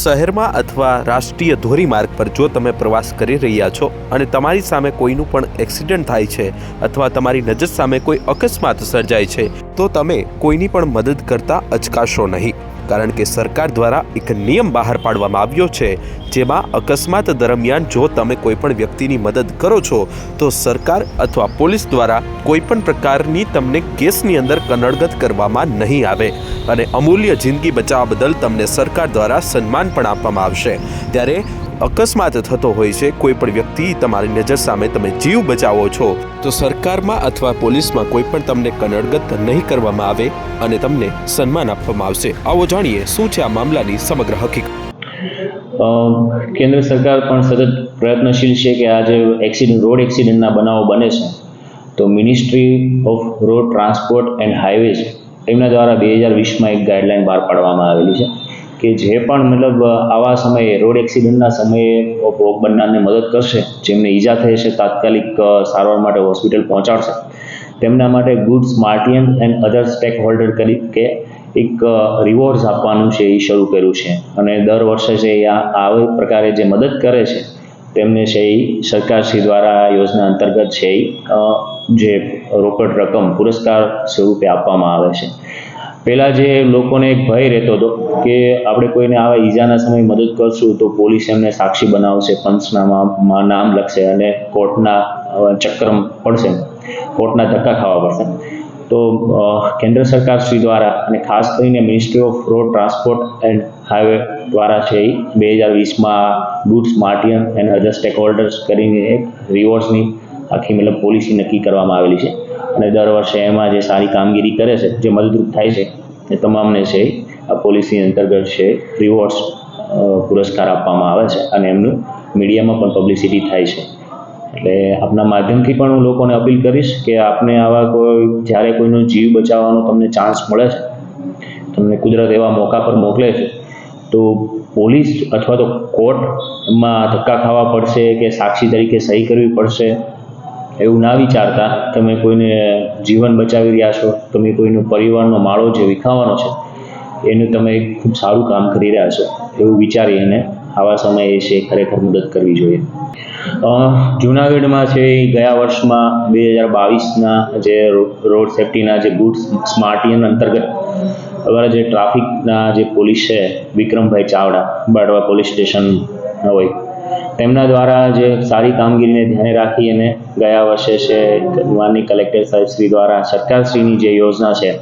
શહેરમાં અથવા રાષ્ટ્રીય ધોરીમાર્ગ પર જો તમે પ્રવાસ કરી રહ્યા છો અને તમારી સામે કોઈનું પણ એક્સિડન્ટ થાય છે અથવા તમારી નજર સામે કોઈ અકસ્માત સર્જાય છે તો તમે કોઈની પણ મદદ કરતા અચકાશો નહીં, કારણ કે સરકાર દ્વારા એક નિયમ બહાર પાડવામાં આવ્યો છે જેમાં અકસ્માત દરમિયાન જો તમે કોઈ પણ વ્યક્તિની મદદ કરો છો તો સરકાર અથવા પોલીસ દ્વારા કોઈ પણ પ્રકારની તમને કેસની અંદર કનડગત કરવામાં નહીં આવે અને અમૂલ્ય જિંદગી બચાવવા બદલ તમને સરકાર દ્વારા સન્માન પણ આપવામાં આવશે। ત્યારે અકસ્માત થતો હોય છે, કોઈ પણ વ્યક્તિ તમારી નજર સામે તમે જીવ બચાવો છો તો સરકારમાં અથવા પોલીસમાં કોઈ પણ તમને કનડગત નહીં કરવામાં આવે અને તમને સન્માન આપવામાં આવશે। આવો જાણીએ શું છે આ મામલાની સમગ્ર હકીકત। કેન્દ્ર સરકાર પણ સતત પ્રયત્નશીલ છે કે આ જે રોડ એક્સિડન્ટના બનાવો બને છે તો ministry of road transport and highways એમના દ્વારા 2020માં એક ગાઈડલાઈન બહાર પાડવામાં આવેલી છે કે જે પણ મતલબ આવા સમયે રોડ એક્સિડન્ટના સમયે ભોગ બનનારને મદદ કરશે, જેમને ઈજા થઈ છે તાત્કાલિક સારવાર માટે હોસ્પિટલ પહોંચાડશે, તેમના માટે good samaritan and other stakeholder તરીકે એક રિવોર્ડ્સ આપવાનું છે એ શરૂ કર્યું છે અને દર વર્ષે છે આવી પ્રકારે જે મદદ કરે છે તેમને છે એ સરકારશ્રી દ્વારા યોજના અંતર્ગત છે જે રોકડ રકમ પુરસ્કાર સ્વરૂપે આપવામાં આવે છે। પહેલાં જે લોકોને એક ભય રહેતો હતો કે આપણે કોઈને આવા ઈજાના સમયે મદદ કરશું તો પોલીસ એમને સાક્ષી બનાવશે, પંચનામામાં નામ લખશે અને કોર્ટના ચક્કર પડશે, કોર્ટના ધક્કા ખાવા પડશે। તો કેન્દ્ર સરકાર શ્રી દ્વારા અને ખાસ કરીને ministry of road transport and highway દ્વારા છે 2020માં good samaritan and other stakeholders કરીને એક રિવોર્ડ્સની આખી મતલબ પોલિસી નક્કી કરવામાં આવેલી છે અને દર વર્ષે એમાં જે સારી કામગીરી કરે છે, જે મદદરૂપ થાય છે એ તમામને છે આ પોલિસી અંતર્ગત છે રિવોર્ડ્સ પુરસ્કાર આપવામાં આવે છે અને એમનું મીડિયામાં પણ પબ્લિસિટી થાય છે। એટલે આપના માધ્યમથી પણ હું લોકોને અપીલ કરીશ કે આપને આવા જ્યારે કોઈનો જીવ બચાવવાનો તમને ચાન્સ મળે છે, તમને કુદરત એવા મોકા પર મોકલે છે તો પોલીસ અથવા તો કોર્ટમાં ધક્કા ખાવા પડશે કે સાક્ષી તરીકે સહી કરવી પડશે એવું ના વિચારતા તમે કોઈને જીવન બચાવી રહ્યા છો, તમે કોઈનો પરિવારનો માળો જે વિખાવાનો છે એનું તમે ખૂબ સારું કામ કરી રહ્યા છો એવું વિચારી અને આવા સમયે છે ખરેખર મદદ કરવી જોઈએ। જૂનાગઢમાં છે ગયા વર્ષમાં 2022ના જે રોડ સેફ્ટીના જે ગુડ સ્માર્ટિયન અંતર્ગત અમારા જે ટ્રાફિકના જે પોલીસ છે વિક્રમભાઈ ચાવડા, બારડવા પોલીસ સ્ટેશન હોય, તેમના દ્વારા જે સારી કામગીરીને ધ્યાને રાખી અને ગયા વર્ષે છે માનનીય કલેક્ટર સાહેબ શ્રી દ્વારા સરકારશ્રીની જે યોજના છે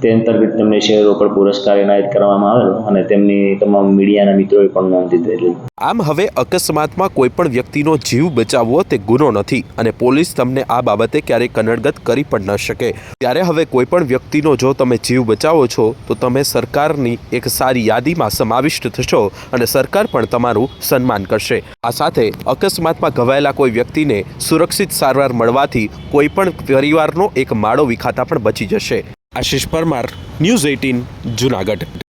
તે અંતર્ગત તેમને છે રોકડ પુરસ્કાર એનાયત કરવામાં આવેલો અને તેમની તમામ મીડિયાના મિત્રોએ પણ નોંધ લીધેલી। આમ હવે અકસ્માતમાં કોઈ પણ વ્યક્તિનો જીવ બચાવવો તે ગુનો નથી અને પોલીસ તમને આ બાબતે ક્યારેય કનડગત કરી પણ ન શકે। ત્યારે હવે કોઈ પણ વ્યક્તિનો જો તમે જીવ બચાવો છો તો તમે સરકારની એક સારી યાદીમાં સમાવિષ્ટ થશો અને સરકાર પણ તમારું સન્માન કરશે। આ સાથે અકસ્માતમાં ઘવાયેલા કોઈ વ્યક્તિને સુરક્ષિત સારવાર મળવાથી કોઈ પણ પરિવારનો એક માળો વિખાતા પણ બચી જશે। આશિષ પરમાર, ન્યૂઝ 18, જૂનાગઢ।